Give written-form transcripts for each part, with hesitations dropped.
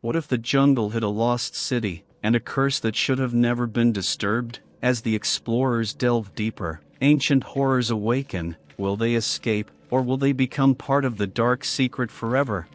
What if the jungle hid a lost city, and a curse that should have never been disturbed? As the explorers delve deeper, ancient horrors awaken. Will they escape, or will they become part of the dark secret forever?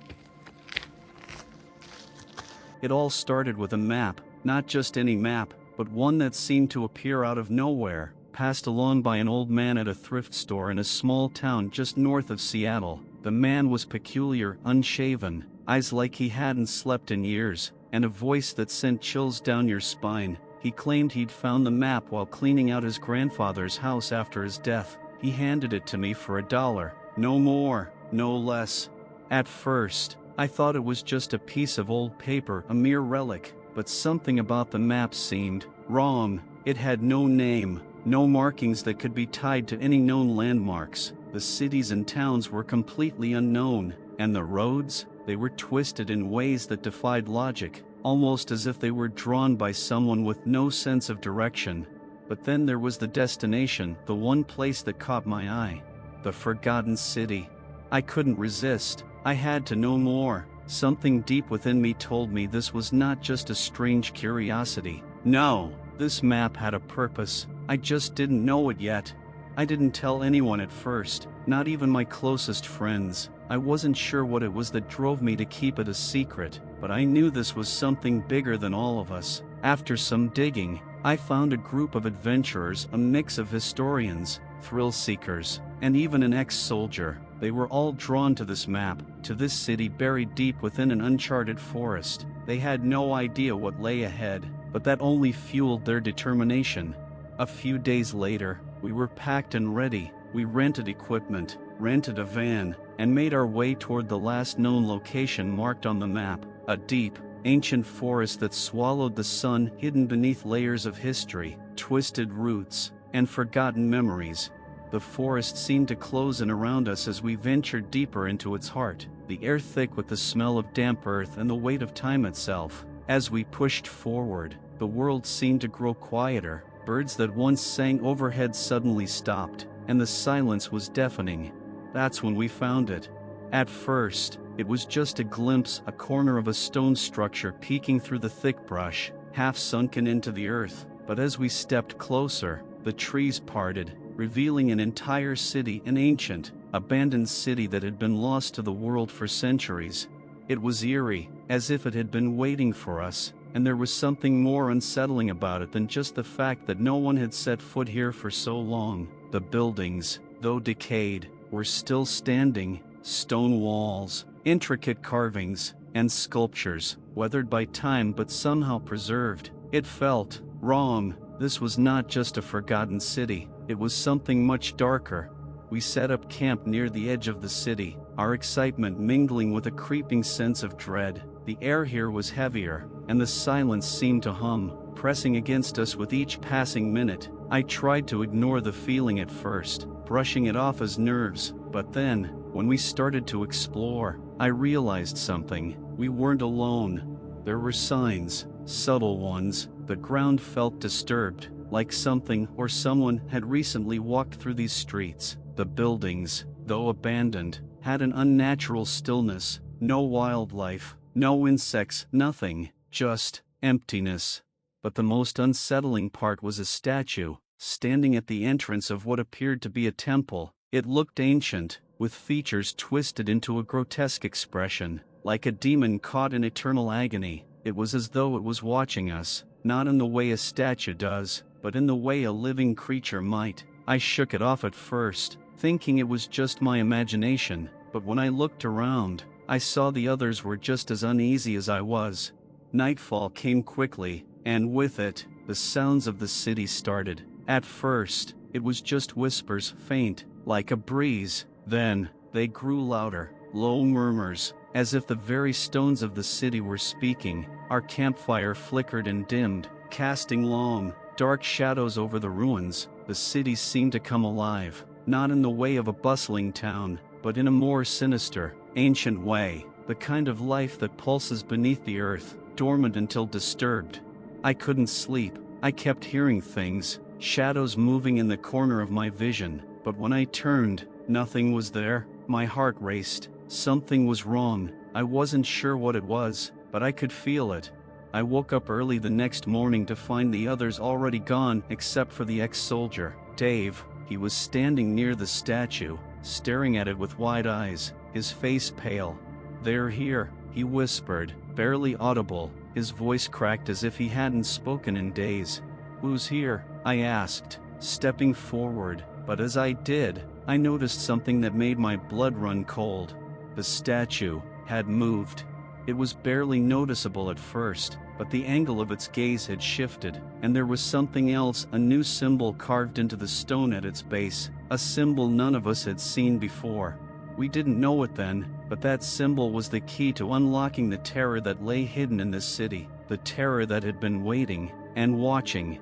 It all started with a map, not just any map, but one that seemed to appear out of nowhere, passed along by an old man at a thrift store in a small town just north of Seattle. The man was peculiar, unshaven, eyes like he hadn't slept in years, and a voice that sent chills down your spine. He claimed he'd found the map while cleaning out his grandfather's house after his death. He handed it to me for $1. No more, no less. At first, I thought it was just a piece of old paper, a mere relic, but something about the map seemed wrong. It had no name, no markings that could be tied to any known landmarks. The cities and towns were completely unknown, and the roads, they were twisted in ways that defied logic, almost as if they were drawn by someone with no sense of direction. But then there was the destination, the one place that caught my eye. The forgotten city. I couldn't resist. I had to know more. Something deep within me told me this was not just a strange curiosity. No, this map had a purpose. I just didn't know it yet. I didn't tell anyone at first, not even my closest friends. I wasn't sure what it was that drove me to keep it a secret, but I knew this was something bigger than all of us. After some digging, I found a group of adventurers, a mix of historians, thrill seekers, and even an ex-soldier. They were all drawn to this map, to this city buried deep within an uncharted forest. They had no idea what lay ahead, but that only fueled their determination. A few days later, we were packed and ready. We rented equipment, rented a van, and made our way toward the last known location marked on the map, a deep, ancient forest that swallowed the sun, hidden beneath layers of history, twisted roots, and forgotten memories. The forest seemed to close in around us as we ventured deeper into its heart, the air thick with the smell of damp earth and the weight of time itself. As we pushed forward, the world seemed to grow quieter. Birds that once sang overhead suddenly stopped, and the silence was deafening. That's when we found it. At first, it was just a glimpse, a corner of a stone structure peeking through the thick brush, half sunken into the earth. But as we stepped closer, the trees parted, revealing an entire city, an ancient, abandoned city that had been lost to the world for centuries. It was eerie, as if it had been waiting for us, and there was something more unsettling about it than just the fact that no one had set foot here for so long. The buildings, though decayed, were still standing, stone walls, intricate carvings, and sculptures, weathered by time but somehow preserved. It felt wrong. This was not just a forgotten city, it was something much darker. We set up camp near the edge of the city, our excitement mingling with a creeping sense of dread. The air here was heavier, and the silence seemed to hum, pressing against us with each passing minute. I tried to ignore the feeling at first, brushing it off as nerves, but then, when we started to explore, I realized something. We weren't alone. There were signs, subtle ones. The ground felt disturbed, like something or someone had recently walked through these streets. The buildings, though abandoned, had an unnatural stillness. No wildlife, no insects, nothing, just emptiness. But the most unsettling part was a statue, standing at the entrance of what appeared to be a temple. It looked ancient, with features twisted into a grotesque expression, like a demon caught in eternal agony. It was as though it was watching us, not in the way a statue does, but in the way a living creature might. I shook it off at first, thinking it was just my imagination, but when I looked around, I saw the others were just as uneasy as I was. Nightfall came quickly, and with it, the sounds of the city started. At first, it was just whispers, faint, like a breeze. Then, they grew louder, low murmurs, as if the very stones of the city were speaking. Our campfire flickered and dimmed, casting long, dark shadows over the ruins. The city seemed to come alive, not in the way of a bustling town, but in a more sinister, ancient way, the kind of life that pulses beneath the earth, dormant until disturbed. I couldn't sleep. I kept hearing things, shadows moving in the corner of my vision, but when I turned, nothing was there. My heart raced. Something was wrong. I wasn't sure what it was. but I could feel it. I woke up early the next morning to find the others already gone except for the ex-soldier, Dave. He was standing near the statue, staring at it with wide eyes, his face pale. "They're here," he whispered, barely audible, his voice cracked as if he hadn't spoken in days. "Who's here?" I asked, stepping forward, but as I did, I noticed something that made my blood run cold. The statue had moved. It was barely noticeable at first, but the angle of its gaze had shifted, and there was something else, a new symbol carved into the stone at its base, a symbol none of us had seen before. We didn't know it then, but that symbol was the key to unlocking the terror that lay hidden in this city, the terror that had been waiting and watching.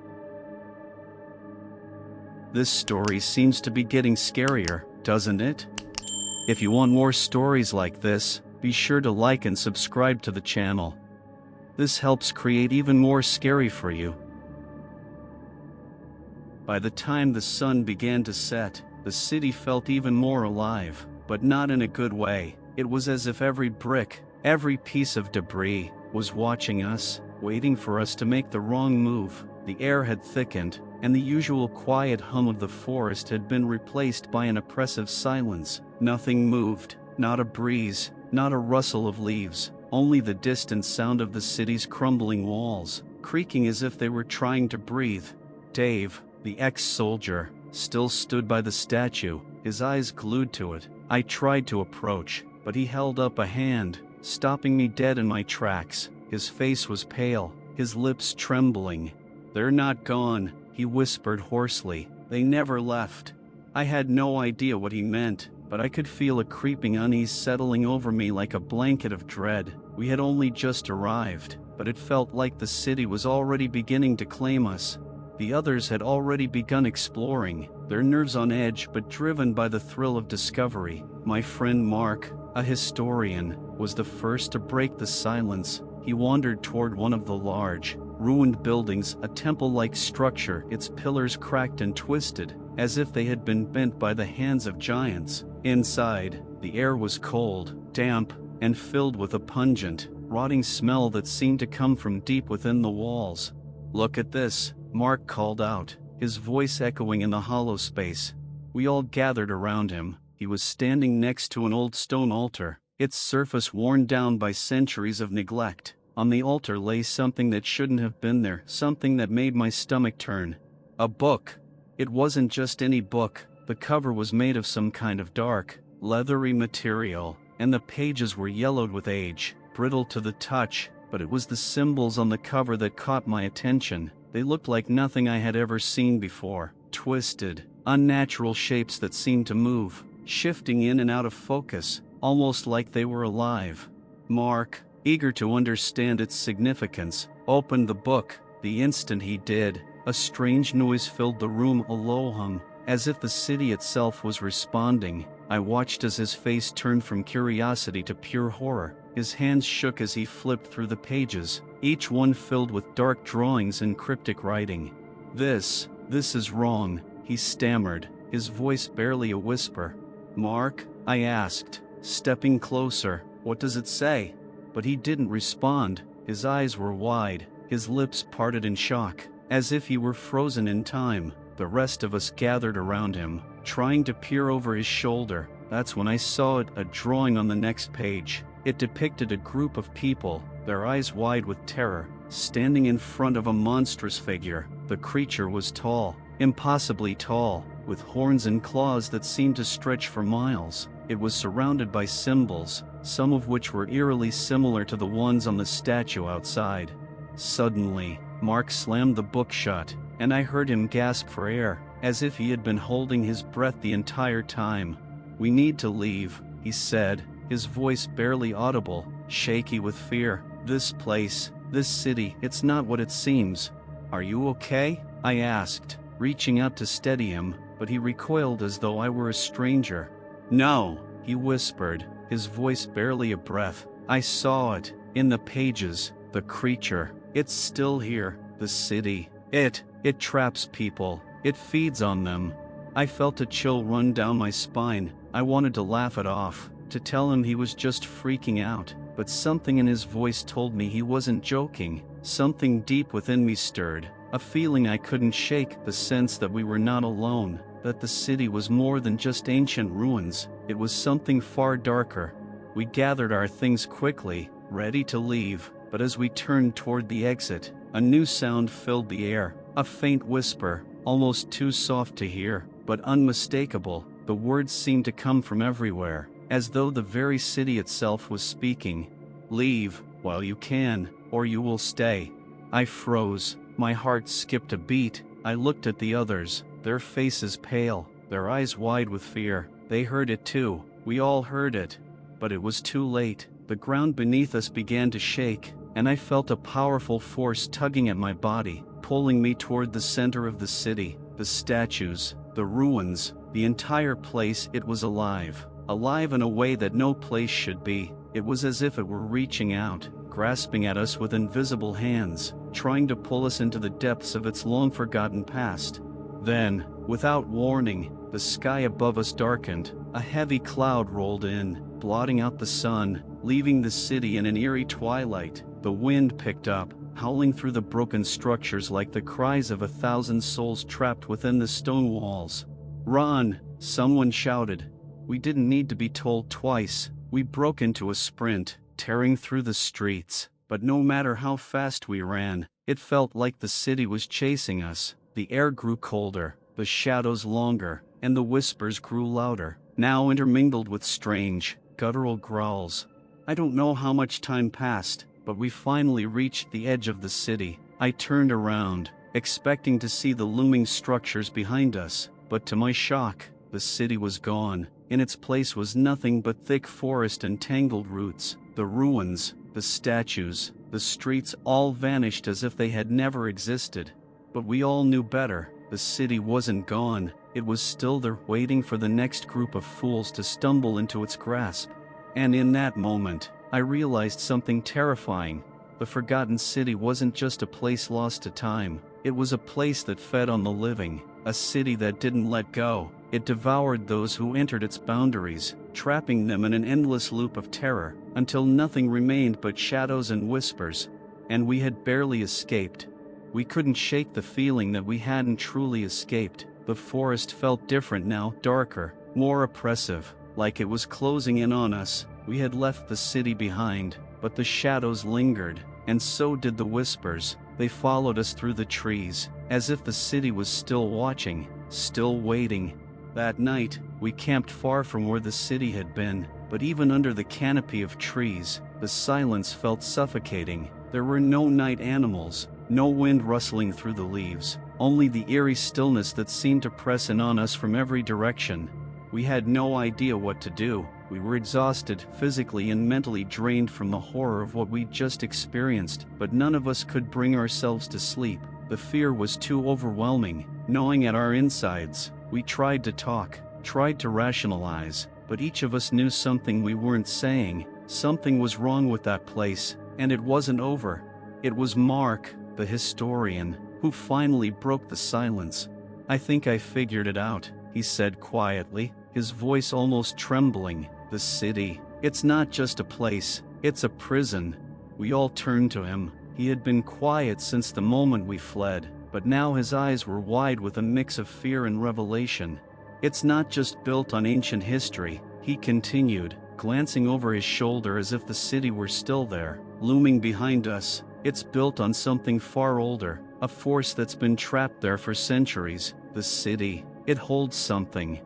This story seems to be getting scarier, doesn't it? If you want more stories like this, be sure to like and subscribe to the channel. This helps create even more scary for you. By the time the sun began to set, the city felt even more alive, but not in a good way. It was as if every brick, every piece of debris, was watching us, waiting for us to make the wrong move. The air had thickened, and the usual quiet hum of the forest had been replaced by an oppressive silence. Nothing moved, not a breeze, not a rustle of leaves, only the distant sound of the city's crumbling walls, creaking as if they were trying to breathe. Dave, the ex-soldier, still stood by the statue, his eyes glued to it. I tried to approach, but he held up a hand, stopping me dead in my tracks. His face was pale, his lips trembling. "They're not gone," he whispered hoarsely. "They never left." I had no idea what he meant, but I could feel a creeping unease settling over me like a blanket of dread. We had only just arrived, but it felt like the city was already beginning to claim us. The others had already begun exploring, their nerves on edge but driven by the thrill of discovery. My friend Mark, a historian, was the first to break the silence. He wandered toward one of the large, ruined buildings, a temple-like structure, its pillars cracked and twisted, as if they had been bent by the hands of giants. Inside, the air was cold, damp, and filled with a pungent, rotting smell that seemed to come from deep within the walls. "Look at this," Mark called out, his voice echoing in the hollow space. We all gathered around him. He was standing next to an old stone altar, its surface worn down by centuries of neglect. On the altar lay something that shouldn't have been there, something that made my stomach turn. A book. It wasn't just any book. The cover was made of some kind of dark, leathery material, and the pages were yellowed with age, brittle to the touch, but it was the symbols on the cover that caught my attention. They looked like nothing I had ever seen before. Twisted, unnatural shapes that seemed to move, shifting in and out of focus, almost like they were alive. Mark, eager to understand its significance, opened the book. The instant he did, a strange noise filled the room, a low hum, as if the city itself was responding. I watched as his face turned from curiosity to pure horror. His hands shook as he flipped through the pages, each one filled with dark drawings and cryptic writing. This is wrong," he stammered, his voice barely a whisper. "Mark?" I asked, stepping closer. "What does it say?" But he didn't respond. His eyes were wide, his lips parted in shock, as if he were frozen in time. The rest of us gathered around him, trying to peer over his shoulder. That's when I saw it, a drawing on the next page. It depicted a group of people, their eyes wide with terror, standing in front of a monstrous figure. The creature was tall, impossibly tall, with horns and claws that seemed to stretch for miles. It was surrounded by symbols, some of which were eerily similar to the ones on the statue outside. Suddenly, Mark slammed the book shut, and I heard him gasp for air, as if he had been holding his breath the entire time. "We need to leave," he said, his voice barely audible, shaky with fear. "This place, this city, it's not what it seems." "Are you okay?" I asked, reaching out to steady him, but he recoiled as though I were a stranger. "No," he whispered, his voice barely a breath. "I saw it, in the pages, the creature. It's still here, the city. It traps people, it feeds on them." I felt a chill run down my spine. I wanted to laugh it off, to tell him he was just freaking out, but something in his voice told me he wasn't joking. Something deep within me stirred, a feeling I couldn't shake, the sense that we were not alone, that the city was more than just ancient ruins, it was something far darker. We gathered our things quickly, ready to leave, but as we turned toward the exit, a new sound filled the air, a faint whisper, almost too soft to hear, but unmistakable. The words seemed to come from everywhere, as though the very city itself was speaking. "Leave, while you can, or you will stay." I froze, my heart skipped a beat. I looked at the others, their faces pale, their eyes wide with fear. They heard it too, we all heard it. But it was too late. The ground beneath us began to shake, and I felt a powerful force tugging at my body, pulling me toward the center of the city. The statues, the ruins, the entire place, it was alive. Alive in a way that no place should be. It was as if it were reaching out, grasping at us with invisible hands, trying to pull us into the depths of its long-forgotten past. Then, without warning, the sky above us darkened. A heavy cloud rolled in, blotting out the sun, leaving the city in an eerie twilight. The wind picked up, howling through the broken structures like the cries of 1,000 souls trapped within the stone walls. "Run!" someone shouted. We didn't need to be told twice. We broke into a sprint, tearing through the streets. But no matter how fast we ran, it felt like the city was chasing us. The air grew colder, the shadows longer, and the whispers grew louder, now intermingled with strange, guttural growls. I don't know how much time passed, but we finally reached the edge of the city. I turned around, expecting to see the looming structures behind us, but to my shock, the city was gone. In its place was nothing but thick forest and tangled roots. The ruins, the statues, the streets all vanished as if they had never existed. But we all knew better. The city wasn't gone. It was still there, waiting for the next group of fools to stumble into its grasp. And in that moment, I realized something terrifying. The forgotten city wasn't just a place lost to time. It was a place that fed on the living, a city that didn't let go. It devoured those who entered its boundaries, trapping them in an endless loop of terror, until nothing remained but shadows and whispers. And we had barely escaped. We couldn't shake the feeling that we hadn't truly escaped. The forest felt different now, darker, more oppressive, like it was closing in on us. We had left the city behind, but the shadows lingered, and so did the whispers. They followed us through the trees, as if the city was still watching, still waiting. That night, we camped far from where the city had been, but even under the canopy of trees, the silence felt suffocating. There were no night animals, no wind rustling through the leaves, only the eerie stillness that seemed to press in on us from every direction. We had no idea what to do. We were exhausted, physically and mentally drained from the horror of what we'd just experienced, but none of us could bring ourselves to sleep. The fear was too overwhelming, gnawing at our insides. We tried to talk, tried to rationalize, but each of us knew something we weren't saying. Something was wrong with that place, and it wasn't over. It was Mark, the historian, who finally broke the silence. "I think I figured it out," he said quietly, his voice almost trembling. "The city, it's not just a place, it's a prison." We all turned to him. He had been quiet since the moment we fled, but now his eyes were wide with a mix of fear and revelation. "It's not just built on ancient history," he continued, glancing over his shoulder as if the city were still there, looming behind us. "It's built on something far older, a force that's been trapped there for centuries. The city, it holds something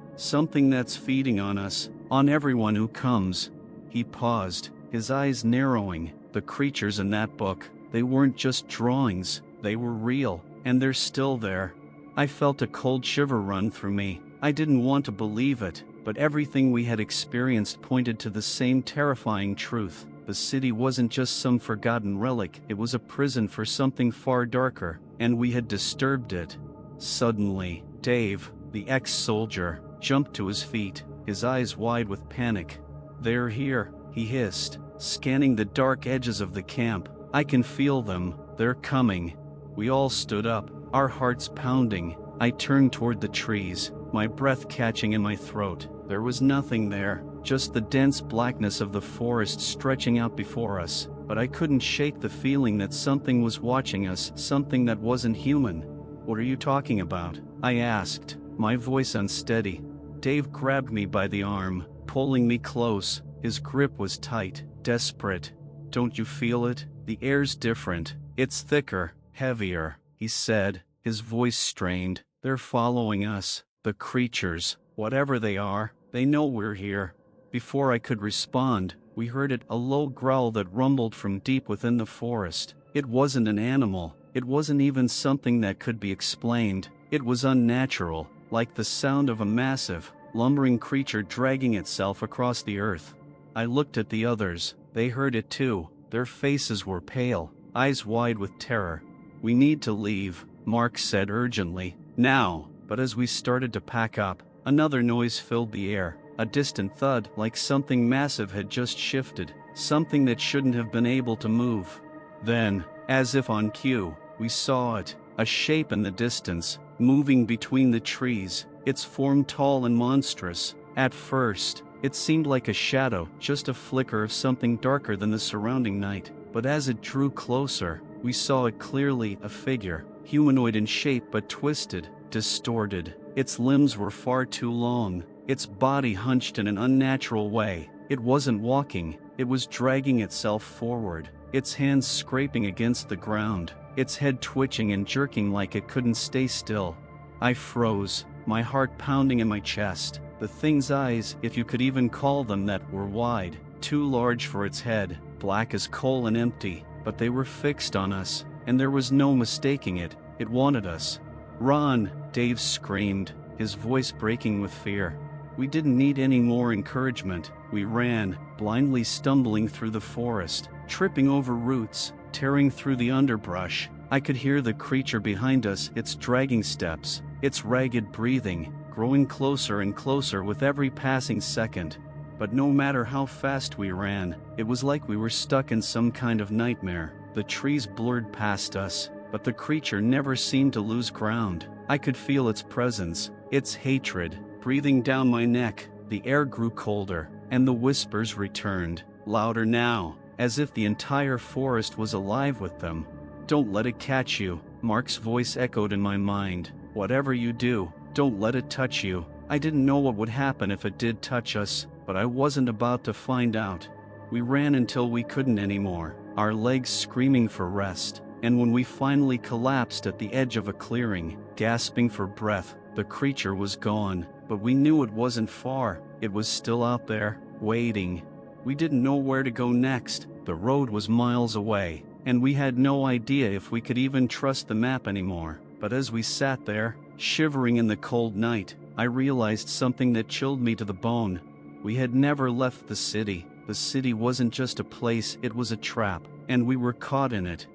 that's feeding on us, on everyone who comes." He paused, his eyes narrowing. "The creatures in that book, they weren't just drawings, they were real, and they're still there." I felt a cold shiver run through me. I didn't want to believe it, but everything we had experienced pointed to the same terrifying truth. The city wasn't just some forgotten relic, it was a prison for something far darker, and we had disturbed it. Suddenly, Dave, the ex-soldier, jumped to his feet, his eyes wide with panic. "They're here," he hissed, scanning the dark edges of the camp. "I can feel them, they're coming." We all stood up, our hearts pounding. I turned toward the trees, my breath catching in my throat. There was nothing there, just the dense blackness of the forest stretching out before us, but I couldn't shake the feeling that something was watching us, something that wasn't human. "What are you talking about?" I asked, my voice unsteady. Dave grabbed me by the arm, pulling me close. His grip was tight, desperate. "Don't you feel it? The air's different. It's thicker, heavier," he said, his voice strained. "They're following us. The creatures, whatever they are, they know we're here." Before I could respond, we heard it, a low growl that rumbled from deep within the forest. It wasn't an animal. It wasn't even something that could be explained. It was unnatural, like the sound of a massive, lumbering creature dragging itself across the earth. I looked at the others. They heard it too. Their faces were pale, eyes wide with terror. "We need to leave," Mark said urgently. "Now." But as we started to pack up, another noise filled the air. A distant thud, like something massive had just shifted, something that shouldn't have been able to move. Then, as if on cue, we saw it, a shape in the distance, moving between the trees, its form tall and monstrous. At first, it seemed like a shadow, just a flicker of something darker than the surrounding night. But as it drew closer, we saw it clearly, a figure, humanoid in shape but twisted, distorted. Its limbs were far too long, its body hunched in an unnatural way. It wasn't walking, it was dragging itself forward, its hands scraping against the ground, its head twitching and jerking like it couldn't stay still. I froze, my heart pounding in my chest. The thing's eyes, if you could even call them that, were wide, too large for its head, black as coal and empty, but they were fixed on us, and there was no mistaking it. It wanted us. "Run!" Dave screamed, his voice breaking with fear. We didn't need any more encouragement. We ran, blindly stumbling through the forest, tripping over roots, tearing through the underbrush. I could hear the creature behind us, its dragging steps, its ragged breathing, growing closer and closer with every passing second. But no matter how fast we ran, it was like we were stuck in some kind of nightmare. The trees blurred past us, but the creature never seemed to lose ground. I could feel its presence, its hatred, breathing down my neck. The air grew colder, and the whispers returned, louder now, as if the entire forest was alive with them. "Don't let it catch you," Mark's voice echoed in my mind. "Whatever you do, don't let it touch you." I didn't know what would happen if it did touch us, but I wasn't about to find out. We ran until we couldn't anymore, our legs screaming for rest, and when we finally collapsed at the edge of a clearing, gasping for breath, the creature was gone. But we knew it wasn't far. It was still out there, waiting. We didn't know where to go next. The road was miles away, and we had no idea if we could even trust the map anymore. But as we sat there, shivering in the cold night, I realized something that chilled me to the bone. We had never left the city. The city wasn't just a place, it was a trap, and we were caught in it.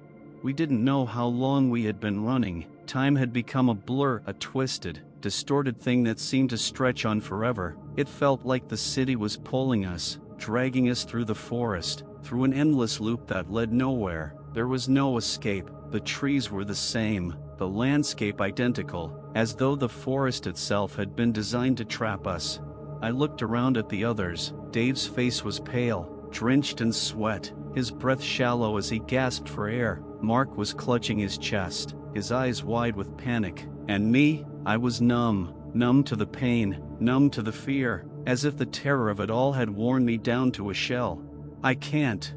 We didn't know how long we had been running. Time had become a blur, a twisted, distorted thing that seemed to stretch on forever. It felt like the city was pulling us, dragging us through the forest, through an endless loop that led nowhere. There was no escape. The trees were the same, the landscape identical, as though the forest itself had been designed to trap us. I looked around at the others. Dave's face was pale, drenched in sweat, his breath shallow as he gasped for air. Mark was clutching his chest, his eyes wide with panic. And me, I was numb to the pain, numb to the fear, as if the terror of it all had worn me down to a shell. I can't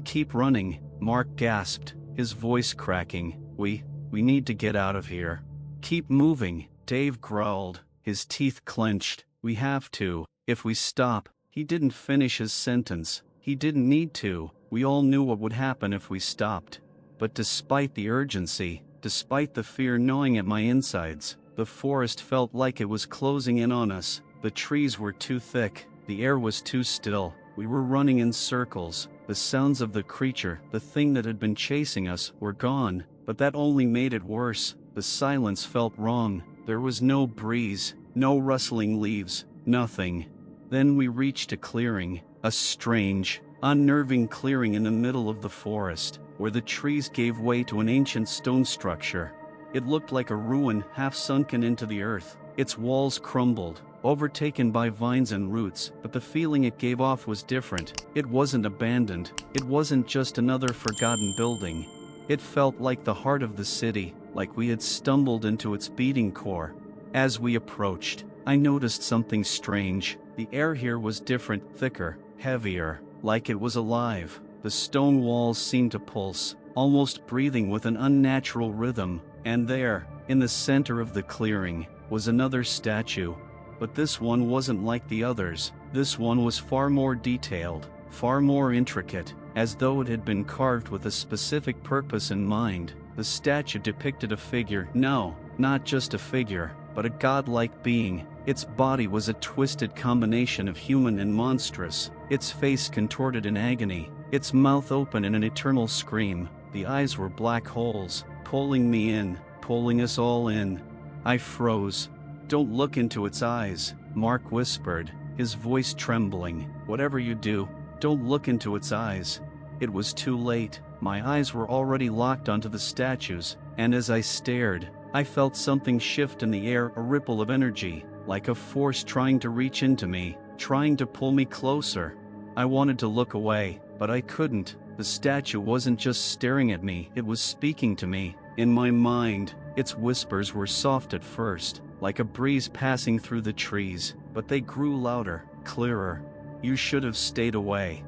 keep running," Mark gasped, his voice cracking. We need to get out of here." "Keep moving," Dave growled, his teeth clenched. "We have to. If we stop." He didn't finish his sentence. He didn't need to. We all knew what would happen if we stopped. But despite the urgency, despite the fear gnawing at my insides, the forest felt like it was closing in on us. The trees were too thick, the air was too still. We were running in circles. The sounds of the creature, the thing that had been chasing us, were gone, but that only made it worse. The silence felt wrong. There was no breeze, no rustling leaves, nothing. Then we reached a clearing, a strange, unnerving clearing in the middle of the forest, where the trees gave way to an ancient stone structure. It looked like a ruin half sunken into the earth. Its walls crumbled, overtaken by vines and roots, but the feeling it gave off was different. It wasn't abandoned. It wasn't just another forgotten building. It felt like the heart of the city, like we had stumbled into its beating core. As we approached, I noticed something strange. The air here was different, thicker, heavier, like it was alive. The stone walls seemed to pulse, almost breathing with an unnatural rhythm. And there, in the center of the clearing, was another statue. But this one wasn't like the others. This one was far more detailed, far more intricate, as though it had been carved with a specific purpose in mind. The statue depicted a figure. No, not just a figure, but a godlike being. Its body was a twisted combination of human and monstrous, its face contorted in agony, its mouth open in an eternal scream. The eyes were black holes, pulling me in, pulling us all in. I froze. "Don't look into its eyes," Mark whispered, his voice trembling. "Whatever you do, don't look into its eyes." It was too late. My eyes were already locked onto the statues, and as I stared, I felt something shift in the air, a ripple of energy, like a force trying to reach into me, trying to pull me closer. I wanted to look away, but I couldn't. The statue wasn't just staring at me, it was speaking to me. In my mind, its whispers were soft at first, like a breeze passing through the trees, but they grew louder, clearer. "You should have stayed away.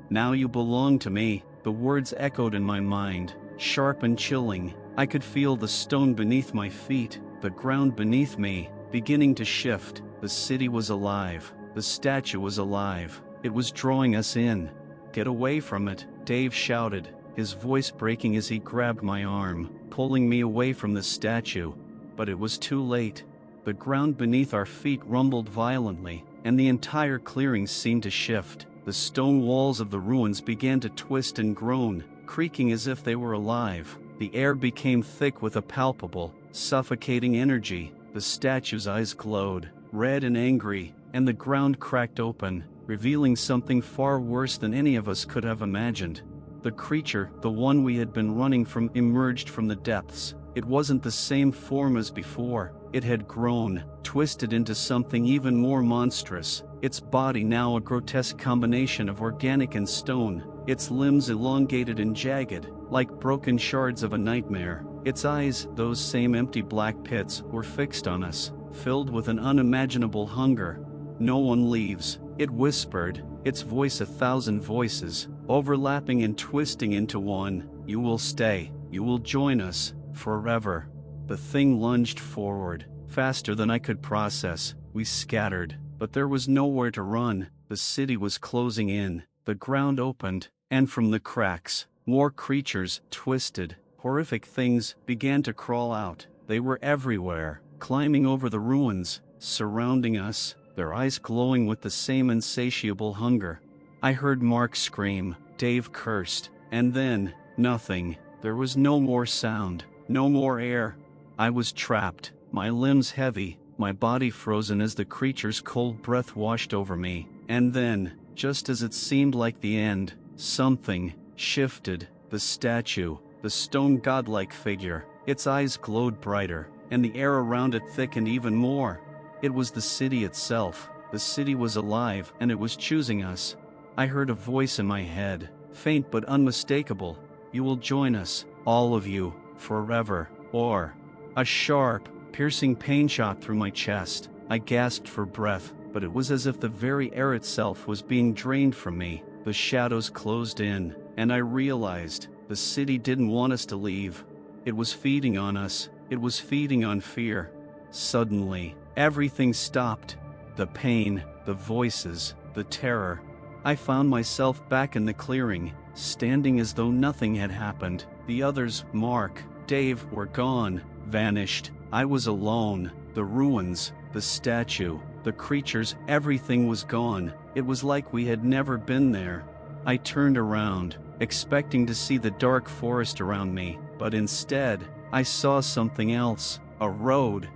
Now you belong to me." The words echoed in my mind, sharp and chilling. I could feel the stone beneath my feet, the ground beneath me, beginning to shift. The city was alive. The statue was alive. It was drawing us in. "Get away from it," Dave shouted, his voice breaking as he grabbed my arm, pulling me away from the statue. But it was too late. The ground beneath our feet rumbled violently, and the entire clearing seemed to shift. The stone walls of the ruins began to twist and groan, creaking as if they were alive. The air became thick with a palpable, suffocating energy. The statue's eyes glowed, red and angry, and the ground cracked open, revealing something far worse than any of us could have imagined. The creature, the one we had been running from, emerged from the depths. It wasn't the same form as before. It had grown, twisted into something even more monstrous. Its body now a grotesque combination of organic and stone, its limbs elongated and jagged, like broken shards of a nightmare. Its eyes, those same empty black pits, were fixed on us, filled with an unimaginable hunger. "No one leaves," it whispered, its voice 1,000 voices, overlapping and twisting into one. "You will stay. You will join us, forever." The thing lunged forward, faster than I could process. We scattered, but there was nowhere to run. The city was closing in. The ground opened, and from the cracks, more creatures, twisted, horrific things, began to crawl out. They were everywhere, climbing over the ruins, surrounding us, their eyes glowing with the same insatiable hunger. I heard Mark scream, Dave cursed, and then, nothing. There was no more sound, no more air. I was trapped, my limbs heavy, my body frozen as the creature's cold breath washed over me. And then, just as it seemed like the end, something shifted. The statue, the stone godlike figure, its eyes glowed brighter, and the air around it thickened even more. It was the city itself. The city was alive, and it was choosing us. I heard a voice in my head, faint but unmistakable. "You will join us, all of you, forever." Or, a sharp, piercing pain shot through my chest. I gasped for breath, but it was as if the very air itself was being drained from me. The shadows closed in, and I realized the city didn't want us to leave. It was feeding on us. It was feeding on fear. Suddenly, everything stopped. The pain, the voices, the terror. I found myself back in the clearing, standing as though nothing had happened. The others, Mark, Dave, were gone, vanished. I was alone. The ruins, the statue, the creatures, everything was gone. It was like we had never been there. I turned around, expecting to see the dark forest around me, but instead, I saw something else. A road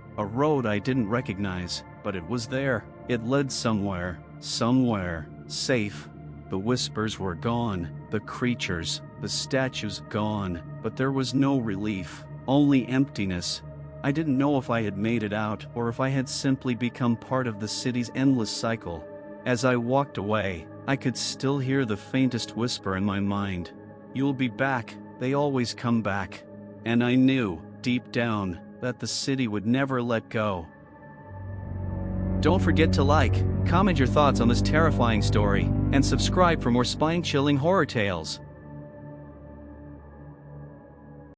I didn't recognize, but it was there. It led somewhere, safe. The whispers were gone, the creatures, the statues gone, but there was no relief, only emptiness. I didn't know if I had made it out or if I had simply become part of the city's endless cycle. As I walked away, I could still hear the faintest whisper in my mind. "You'll be back, they always come back." And I knew, deep down, that the city would never let go. Don't forget to like, comment your thoughts on this terrifying story, and subscribe for more spine-chilling horror tales.